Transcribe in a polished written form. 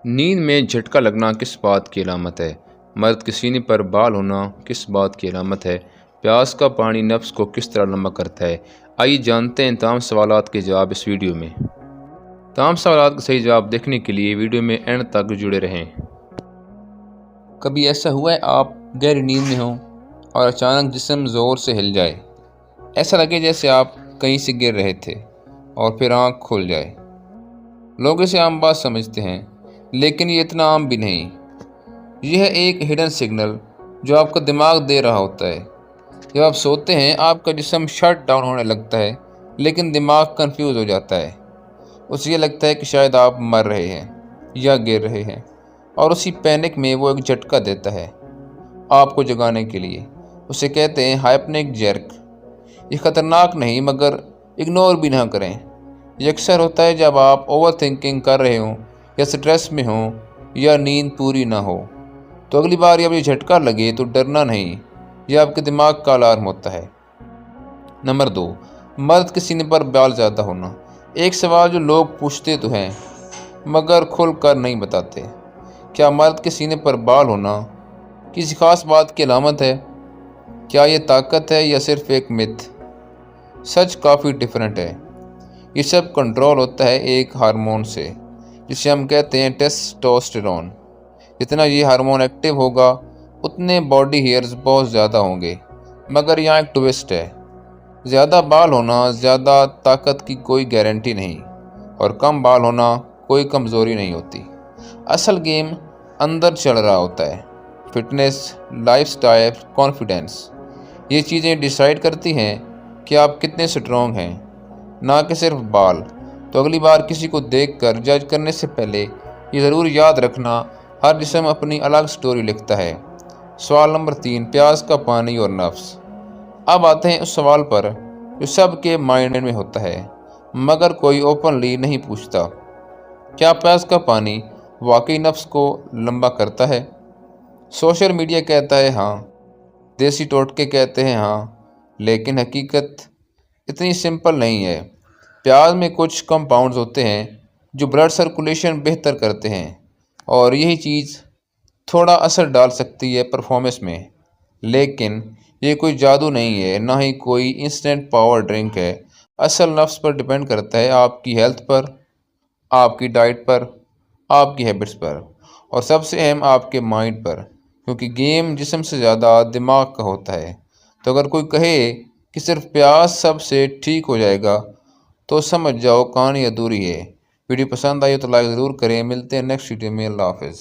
نیند میں جھٹکا لگنا کس بات کی علامت ہے؟ مرد کے سینے پر بال ہونا کس بات کی علامت ہے؟ پیاس کا پانی نفس کو کس طرح لمبا کرتا ہے؟ آئیے جانتے ہیں تمام سوالات کے جواب اس ویڈیو میں۔ تمام سوالات کا صحیح جواب دیکھنے کے لیے ویڈیو میں اینڈ تک جڑے رہیں۔ کبھی ایسا ہوا ہے آپ گہری نیند میں ہوں اور اچانک جسم زور سے ہل جائے، ایسا لگے جیسے آپ کہیں سے گر رہے تھے اور پھر آنکھ کھل جائے؟ لوگ اسے عام بات سمجھتے ہیں، لیکن یہ اتنا عام بھی نہیں۔ یہ ہے ایک ہڈن سگنل جو آپ کا دماغ دے رہا ہوتا ہے۔ جب آپ سوتے ہیں آپ کا جسم شٹ ڈاؤن ہونے لگتا ہے، لیکن دماغ کنفیوز ہو جاتا ہے۔ اسے یہ لگتا ہے کہ شاید آپ مر رہے ہیں یا گر رہے ہیں، اور اسی پینک میں وہ ایک جھٹکا دیتا ہے آپ کو جگانے کے لیے۔ اسے کہتے ہیں ہائپنک جرک۔ یہ خطرناک نہیں، مگر اگنور بھی نہ کریں۔ یہ اکثر ہوتا ہے جب آپ اوور تھنکنگ کر رہے ہوں یا سٹریس میں ہوں یا نیند پوری نہ ہو۔ تو اگلی بار جب یہ جھٹکا لگے تو ڈرنا نہیں، یہ آپ کے دماغ کا الارم ہوتا ہے۔ نمبر 2، مرد کے سینے پر بال زیادہ ہونا۔ ایک سوال جو لوگ پوچھتے تو ہیں مگر کھل کر نہیں بتاتے۔ کیا مرد کے سینے پر بال ہونا کسی خاص بات کی علامت ہے؟ کیا یہ طاقت ہے یا صرف ایک متھ؟ سچ کافی ڈیفرنٹ ہے۔ یہ سب کنٹرول ہوتا ہے ایک ہارمون سے جسے ہم کہتے ہیں ٹیسٹوسٹیرون۔ جتنا یہ ہارمون ایکٹیو ہوگا اتنے باڈی ہیئرز بہت زیادہ ہوں گے، مگر یہاں ایک ٹوسٹ ہے۔ زیادہ بال ہونا زیادہ طاقت کی کوئی گارنٹی نہیں، اور کم بال ہونا کوئی کمزوری نہیں ہوتی۔ اصل گیم اندر چل رہا ہوتا ہے۔ فٹنس، لائف سٹائل، کانفیڈنس، یہ چیزیں ڈیسائیڈ کرتی ہیں کہ آپ کتنے سٹرونگ ہیں، نہ کہ صرف بال۔ تو اگلی بار کسی کو دیکھ کر جج کرنے سے پہلے یہ ضرور یاد رکھنا، ہر جسم اپنی الگ سٹوری لکھتا ہے۔ سوال نمبر 3، پیاس کا پانی اور نفس۔ اب آتے ہیں اس سوال پر جو سب کے مائنڈ میں ہوتا ہے مگر کوئی اوپنلی نہیں پوچھتا۔ کیا پیاس کا پانی واقعی نفس کو لمبا کرتا ہے؟ سوشل میڈیا کہتا ہے ہاں، دیسی ٹوٹکے کہتے ہیں ہاں، لیکن حقیقت اتنی سمپل نہیں ہے۔ پیاز میں کچھ کمپاؤنڈز ہوتے ہیں جو بلڈ سرکولیشن بہتر کرتے ہیں، اور یہی چیز تھوڑا اثر ڈال سکتی ہے پرفارمنس میں۔ لیکن یہ کوئی جادو نہیں ہے، نہ ہی کوئی انسٹنٹ پاور ڈرنک ہے۔ اصل نفس پر ڈیپینڈ کرتا ہے، آپ کی ہیلتھ پر، آپ کی ڈائٹ پر، آپ کی ہیبٹس پر، اور سب سے اہم آپ کے مائنڈ پر، کیونکہ گیم جسم سے زیادہ دماغ کا ہوتا ہے۔ تو اگر کوئی کہے کہ صرف پیاس سب سے ٹھیک ہو جائے گا تو سمجھ جاؤ کہانی ادھوری ہے۔ ویڈیو پسند آئی تو لائک ضرور کریں۔ ملتے ہیں نیکسٹ ویڈیو میں۔ اللہ حافظ۔